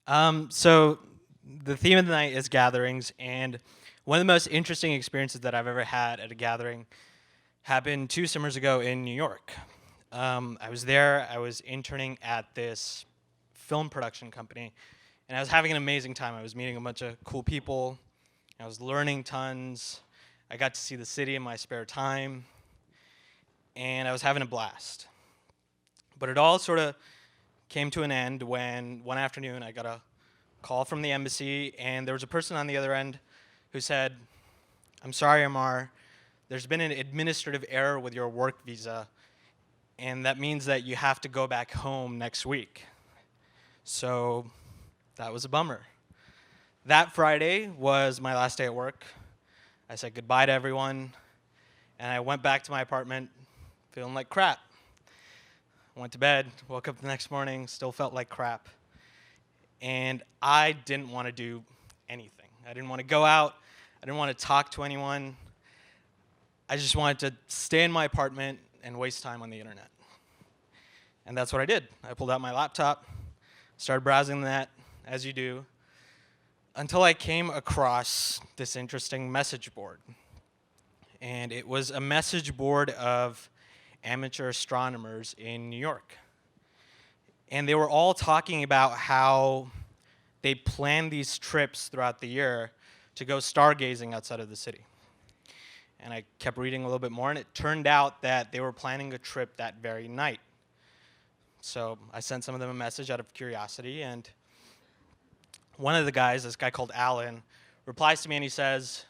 So the theme of the night is gatherings, and one of the most interesting experiences that I've ever had at a gathering happened 2 summers ago in New York. I was there. I was interning at this film production company, and I was having an amazing time. I was meeting a bunch of cool people. I was learning tons. I got to see the city in my spare time, and I was having a blast. But it all sort of came to an end when one afternoon I got a call from the embassy, and there was a person on the other end who said, "I'm sorry, Ammar, there's been an administrative error with your work visa, and that means that you have to go back home next week." So that was a bummer. That Friday was my last day at work. I said goodbye to everyone, and I went back to my apartment feeling like crap. Went to bed, woke up the next morning, still felt like crap. And I didn't want to do anything. I didn't want to go out. I didn't want to talk to anyone. I just wanted to stay in my apartment and waste time on the internet. And that's what I did. I pulled out my laptop, started browsing the net, as you do, until I came across this interesting message board. And it was a message board of amateur astronomers in New York. And they were all talking about how they plan these trips throughout the year to go stargazing outside of the city. And I kept reading a little bit more, and it turned out that they were planning a trip that very night. So I sent some of them a message out of curiosity, and one of the guys, this guy called Alan, replies to me and he says,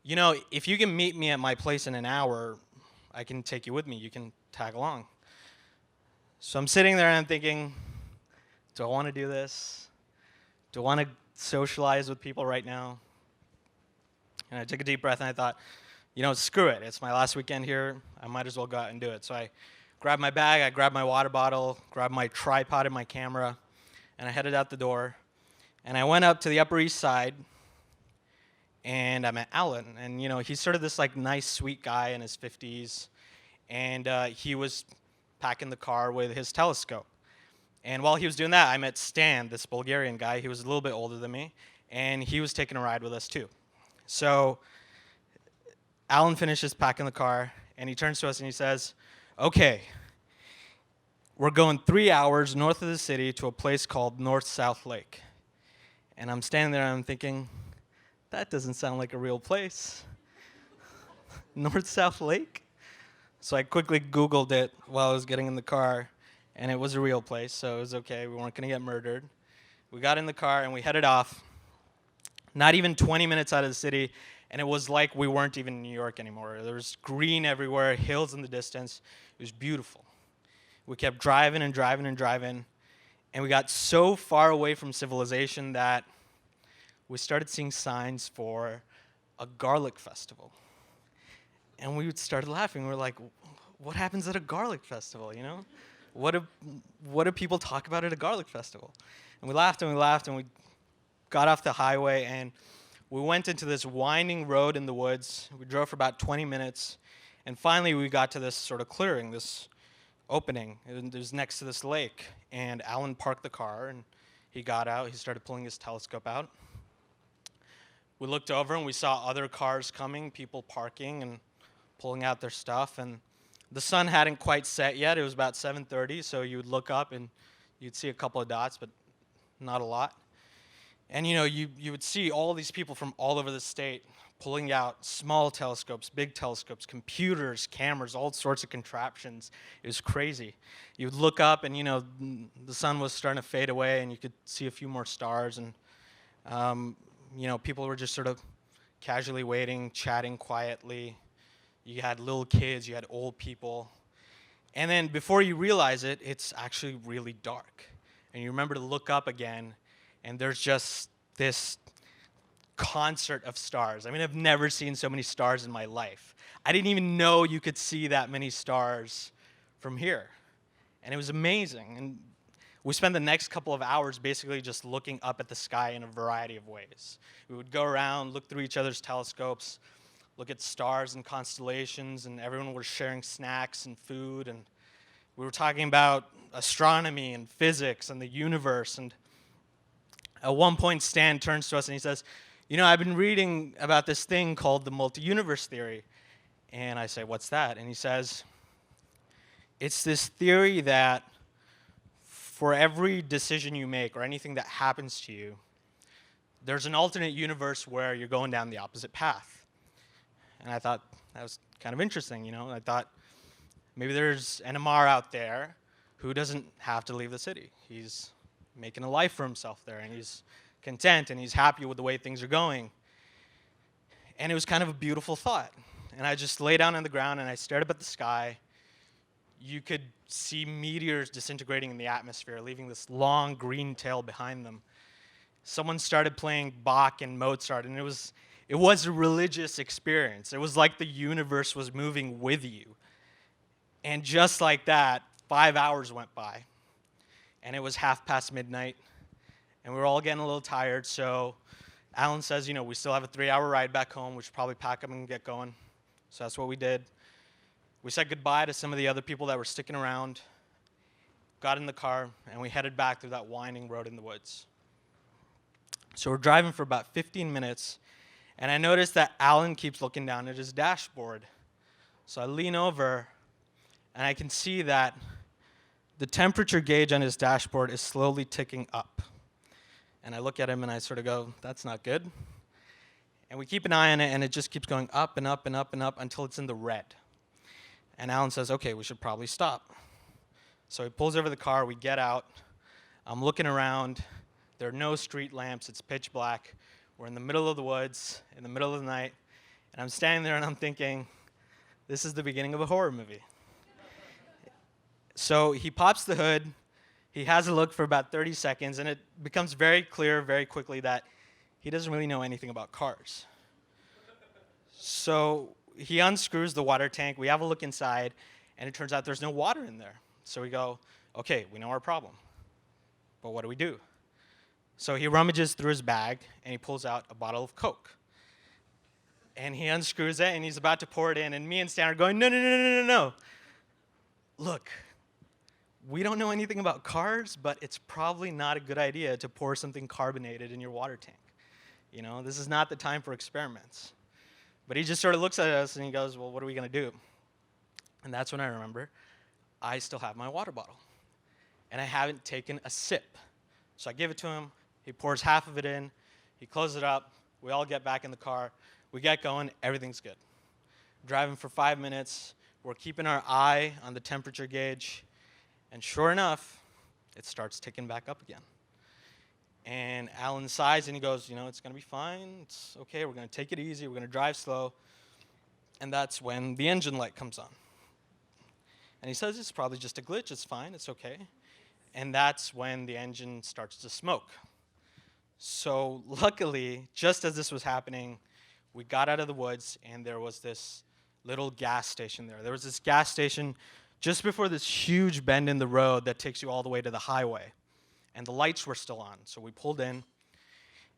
if you can meet me at my place in an hour, I can take you with me. You can tag along. So I'm sitting there and I'm thinking, do I want to do this? Do I want to socialize with people right now? And I took a deep breath and I thought, screw it. It's my last weekend here. I might as well go out and do it. So I grabbed my bag, I grabbed my water bottle, grabbed my tripod and my camera, and I headed out the door. And I went up to the Upper East Side, and I met Alan. And, he's sort of this nice, sweet guy in his 50s. And he was packing the car with his telescope. And while he was doing that, I met Stan, this Bulgarian guy. He was a little bit older than me, and he was taking a ride with us too. So Alan finishes packing the car, and he turns to us and he says, "Okay, we're going 3 hours north of the city to a place called North-South Lake." And I'm standing there and I'm thinking, that doesn't sound like a real place. North-South Lake? So I quickly Googled it while I was getting in the car, and it was a real place, so it was okay. We weren't going to get murdered. We got in the car, and we headed off, not even 20 minutes out of the city, and it was like we weren't even in New York anymore. There was green everywhere, hills in the distance. It was beautiful. We kept driving and driving and driving, and we got so far away from civilization that we started seeing signs for a garlic festival. And we started laughing. We were like, what happens at a garlic festival, What do people talk about at a garlic festival? And we laughed and we laughed and we got off the highway and we went into this winding road in the woods. We drove for about 20 minutes, and finally we got to this sort of clearing, this opening. It was next to this lake, and Alan parked the car and he got out. He started pulling his telescope out. We looked over and we saw other cars coming, people parking and pulling out their stuff, and the sun hadn't quite set yet. It was about 7:30, so you would look up and you'd see a couple of dots, but not a lot. And you would see all these people from all over the state pulling out small telescopes, big telescopes, computers, cameras, all sorts of contraptions. It was crazy. You would look up and the sun was starting to fade away and you could see a few more stars, and people were just sort of casually waiting, chatting quietly. You had little kids, you had old people. And then before you realize it, it's actually really dark. And you remember to look up again, and there's just this concert of stars. I mean, I've never seen so many stars in my life. I didn't even know you could see that many stars from here. And it was amazing. And we spent the next couple of hours basically just looking up at the sky in a variety of ways. We would go around, look through each other's telescopes, look at stars and constellations, and everyone was sharing snacks and food, and we were talking about astronomy and physics and the universe, and At one point, Stan turns to us and he says, I've been reading about this thing called the multi-universe theory. And I say, what's that? And he says, it's this theory that for every decision you make or anything that happens to you, there's an alternate universe where you're going down the opposite path. And I thought that was kind of interesting, I thought maybe there's an Ammar out there who doesn't have to leave the city. He's making a life for himself there, and he's content, and he's happy with the way things are going. And it was kind of a beautiful thought. And I just lay down on the ground, and I stared up at the sky. You could see meteors disintegrating in the atmosphere, leaving this long green tail behind them. Someone started playing Bach and Mozart, and it was a religious experience. It was like the universe was moving with you. And just like that, 5 hours went by. And it was midnight, and we were all getting a little tired, so Alan says, we still have a 3-hour ride back home. We should probably pack up and get going. So that's what we did. We said goodbye to some of the other people that were sticking around, got in the car, and we headed back through that winding road in the woods. So we're driving for about 15 minutes, and I noticed that Alan keeps looking down at his dashboard. So I lean over, and I can see that the temperature gauge on his dashboard is slowly ticking up. And I look at him and I sort of go, that's not good. And we keep an eye on it, and it just keeps going up and up and up and up until it's in the red. And Alan says, okay, we should probably stop. So he pulls over the car, we get out. I'm looking around. There are no street lamps, it's pitch black. We're in the middle of the woods, in the middle of the night. And I'm standing there and I'm thinking, this is the beginning of a horror movie. So he pops the hood, he has a look for about 30 seconds, and it becomes very clear very quickly that he doesn't really know anything about cars. So he unscrews the water tank, we have a look inside, and it turns out there's no water in there. So we go, okay, we know our problem, but what do? So he rummages through his bag, and he pulls out a bottle of Coke. And he unscrews it, and he's about to pour it in, and me and Stan are going, no. Look, we don't know anything about cars, but it's probably not a good idea to pour something carbonated in your water tank. This is not the time for experiments. But he just sort of looks at us and he goes, well, what are we going to do? And that's when I remember I still have my water bottle. And I haven't taken a sip. So I give it to him. He pours half of it in. He closes it up. We all get back in the car. We get going. Everything's good. Driving for 5 minutes. We're keeping our eye on the temperature gauge. And sure enough, it starts ticking back up again. And Alan sighs and he goes, it's going to be fine. It's okay. We're going to take it easy. We're going to drive slow. And that's when the engine light comes on. And he says, it's probably just a glitch. It's fine. It's okay. And that's when the engine starts to smoke. So luckily, just as this was happening, we got out of the woods and there was this little gas station there. There was this gas station just before this huge bend in the road that takes you all the way to the highway. And the lights were still on. So we pulled in,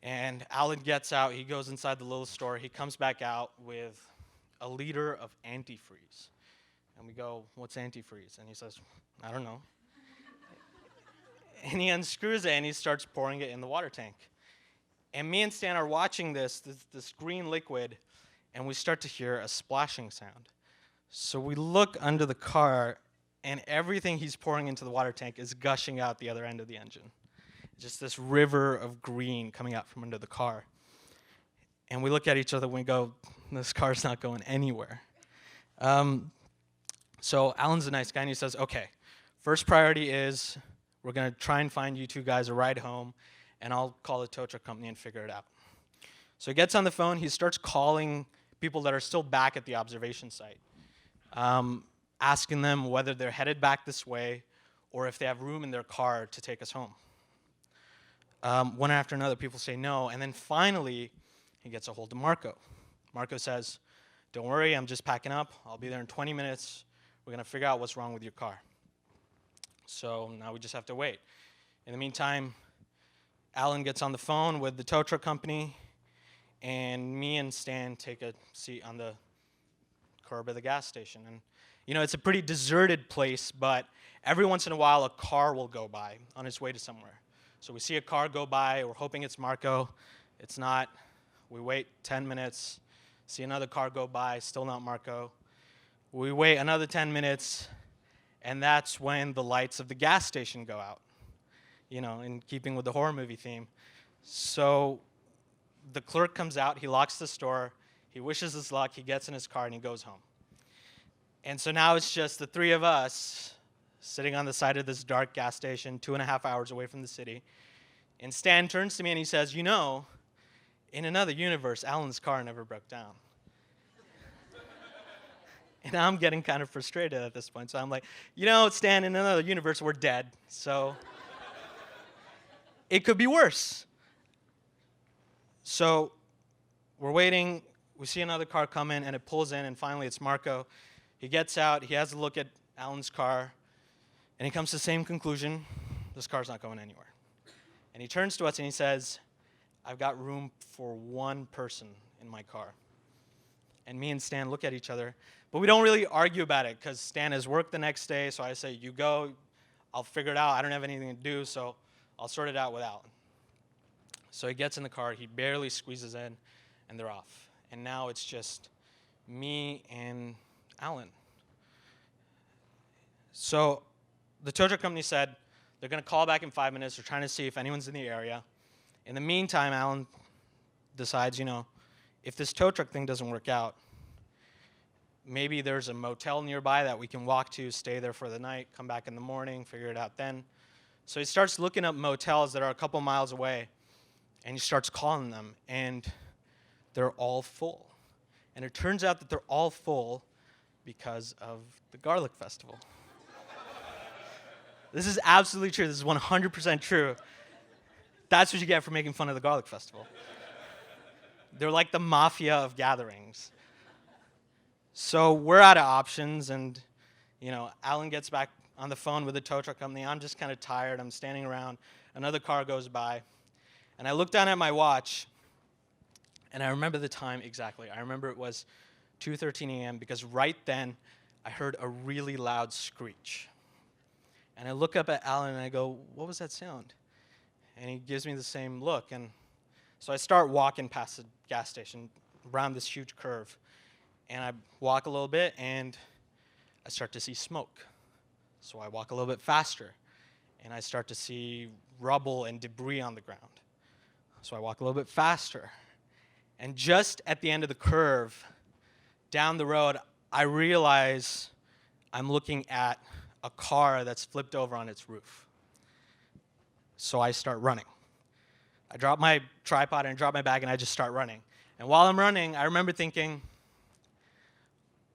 and Alan gets out. He goes inside the little store. He comes back out with a liter of antifreeze. And we go, what's antifreeze? And he says, I don't know. And he unscrews it, and he starts pouring it in the water tank. And me and Stan are watching this green liquid, and we start to hear a splashing sound. So we look under the car, and everything he's pouring into the water tank is gushing out the other end of the engine. Just this river of green coming out from under the car. And we look at each other and we go, this car's not going anywhere. So Alan's a nice guy, and he says, okay, first priority is we're going to try and find you two guys a ride home, and I'll call the tow truck company and figure it out. So he gets on the phone. He starts calling people that are still back at the observation site, asking them whether they're headed back this way or if they have room in their car to take us home. One after another, people say no, and then finally, he gets a hold of Marco. Marco says, don't worry, I'm just packing up. I'll be there in 20 minutes. We're going to figure out what's wrong with your car. So now we just have to wait. In the meantime, Alan gets on the phone with the tow truck company, and me and Stan take a seat on the curb of the gas station. And it's a pretty deserted place, but every once in a while a car will go by on its way to somewhere. So we see a car go by. We're hoping it's Marco. It's not. We wait 10 minutes. See another car go by. Still not Marco. We wait another 10 minutes. And that's when the lights of the gas station go out, in keeping with the horror movie theme. So the clerk comes out. He locks the store. He wishes us luck. He gets in his car, and he goes home. And so now it's just the three of us sitting on the side of this dark gas station, 2.5 hours away from the city. And Stan turns to me and he says, in another universe, Alan's car never broke down. And I'm getting kind of frustrated at this point. So I'm like, Stan, in another universe, we're dead. So it could be worse. So we're waiting. We see another car come in, and it pulls in, and finally it's Marco. He gets out. He has a look at Alan's car, and he comes to the same conclusion. This car's not going anywhere. And he turns to us, and he says, I've got room for one person in my car. And me and Stan look at each other. But we don't really argue about it because Stan has work the next day. So I say, you go. I'll figure it out. I don't have anything to do, so I'll sort it out with Alan. So he gets in the car. He barely squeezes in, and they're off. And now it's just me and Alan. So the tow truck company said they're going to call back in 5 minutes. They're trying to see if anyone's in the area. In the meantime, Alan decides, if this tow truck thing doesn't work out, maybe there's a motel nearby that we can walk to, stay there for the night, come back in the morning, figure it out then. So he starts looking up motels that are a couple miles away, and he starts calling them, and they're all full. And it turns out that they're all full because of the Garlic Festival. This is absolutely true. This is 100% true. That's what you get for making fun of the Garlic Festival. They're like the mafia of gatherings. So we're out of options, and Alan gets back on the phone with the tow truck company. I'm just kind of tired. I'm standing around. Another car goes by, and I look down at my watch, and I remember the time exactly. I remember it was 2:13 a.m. because right then I heard a really loud screech. And I look up at Alan, and I go, what was that sound? And he gives me the same look, and so I start walking past the gas station around this huge curve. And I walk a little bit, and I start to see smoke. So I walk a little bit faster, and I start to see rubble and debris on the ground. So I walk a little bit faster. And just at the end of the curve, down the road, I realize I'm looking at a car that's flipped over on its roof. So I start running. I drop my tripod and I drop my bag, and I just start running. And while I'm running, I remember thinking,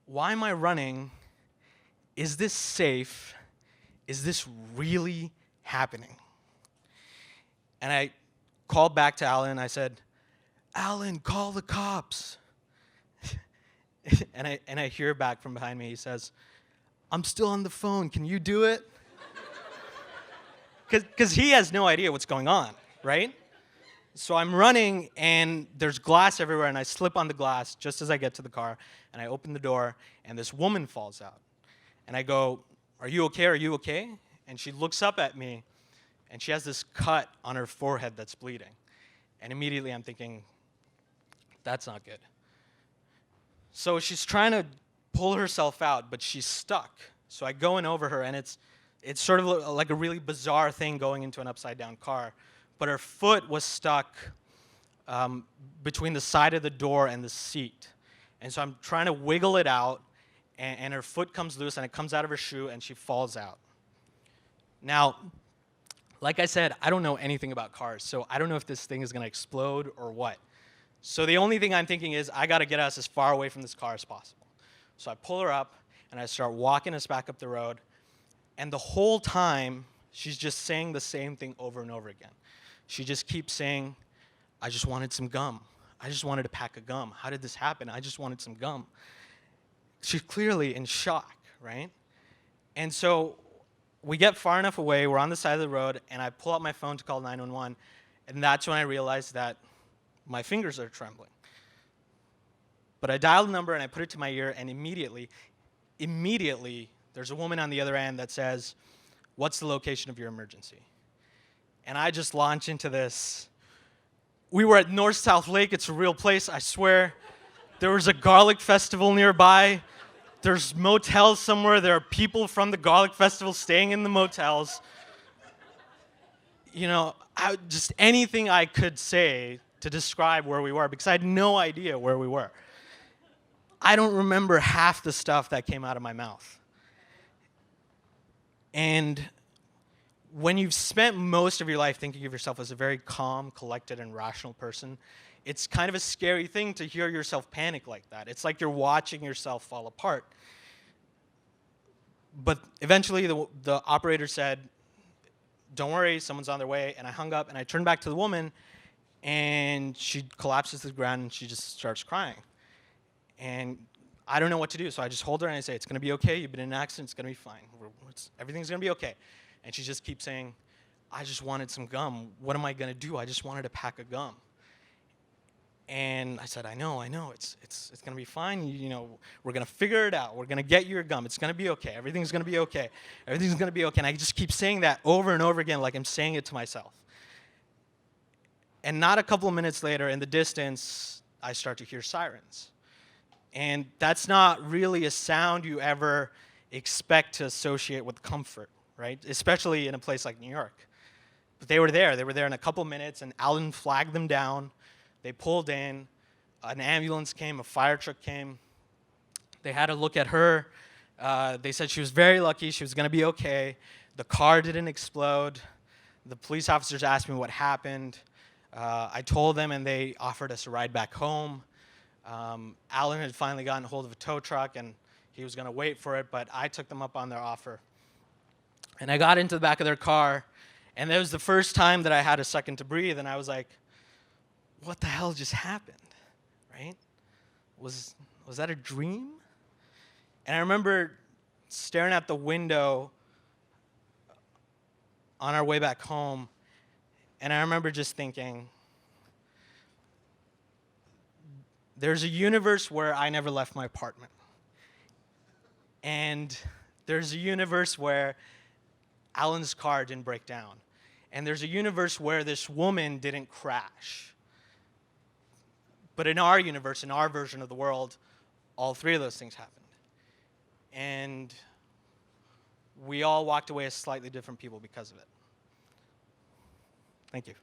why am I running? Is this safe? Is this really happening? And I called back to Alan, and I said, Alan, call the cops. and I hear back from behind me. He says, I'm still on the phone. Can you do it? Because he has no idea what's going on, right? So I'm running, and there's glass everywhere, and I slip on the glass just as I get to the car, and I open the door, and this woman falls out. And I go, are you okay? Are you okay? And she looks up at me, and she has this cut on her forehead that's bleeding. And immediately I'm thinking, that's not good. So she's trying to pull herself out, but she's stuck. So I go in over her, and it's sort of like a really bizarre thing going into an upside-down car. But her foot was stuck between the side of the door and the seat. And so I'm trying to wiggle it out, and her foot comes loose, and it comes out of her shoe, and she falls out. Now, like I said, I don't know anything about cars, so I don't know if this thing is going to explode or what. So the only thing I'm thinking is I got to get us as far away from this car as possible. So I pull her up, and I start walking us back up the road. And the whole time, she's just saying the same thing over and over again. She just keeps saying, I just wanted some gum. I just wanted a pack of gum. How did this happen? I just wanted some gum. She's clearly in shock, right? And so we get far enough away, we're on the side of the road, and I pull out my phone to call 911, and that's when I realize that my fingers are trembling. But I dial the number, and I put it to my ear, and immediately, there's a woman on the other end that says, what's the location of your emergency? And I just launch into this. We were at North South Lake. It's a real place, I swear. There was a garlic festival nearby. There's motels somewhere. There are people from the garlic festival staying in the motels. You know, just anything I could say to describe where we were, because I had no idea where we were. I don't remember half the stuff that came out of my mouth. And when you've spent most of your life thinking of yourself as a very calm, collected, and rational person, it's kind of a scary thing to hear yourself panic like that. It's like you're watching yourself fall apart. But eventually the operator said, "Don't worry, someone's on their way." And I hung up, and I turned back to the woman, and she collapses to the ground, and she just starts crying. And I don't know what to do, so I just hold her, and I say, "It's going to be okay. You've been in an accident. It's going to be fine. Everything's going to be okay." And she just keeps saying, "I just wanted some gum. What am I going to do? I just wanted a pack of gum." And I said, I know, it's going to be fine. You know, we're going to figure it out. We're going to get you your gum. It's going to be okay. Everything's going to be okay. Everything's going to be okay. And I just keep saying that over and over again, like I'm saying it to myself. And not a couple of minutes later, in the distance, I start to hear sirens. And that's not really a sound you ever expect to associate with comfort, right? Especially in a place like New York. But they were there. They were there in a couple of minutes, and Alan flagged them down. They pulled in, an ambulance came, a fire truck came. They had a look at her. They said she was very lucky, she was going to be okay. The car didn't explode. The police officers asked me what happened. I told them, and they offered us a ride back home. Alan had finally gotten a hold of a tow truck, and he was going to wait for it, but I took them up on their offer. And I got into the back of their car, and that was the first time that I had a second to breathe, and I was like, what the hell just happened, right? Was that a dream? And I remember staring out the window on our way back home, and I remember just thinking, there's a universe where I never left my apartment. And there's a universe where Alan's car didn't break down. And there's a universe where this woman didn't crash. But in our universe, in our version of the world, all three of those things happened. And we all walked away as slightly different people because of it. Thank you.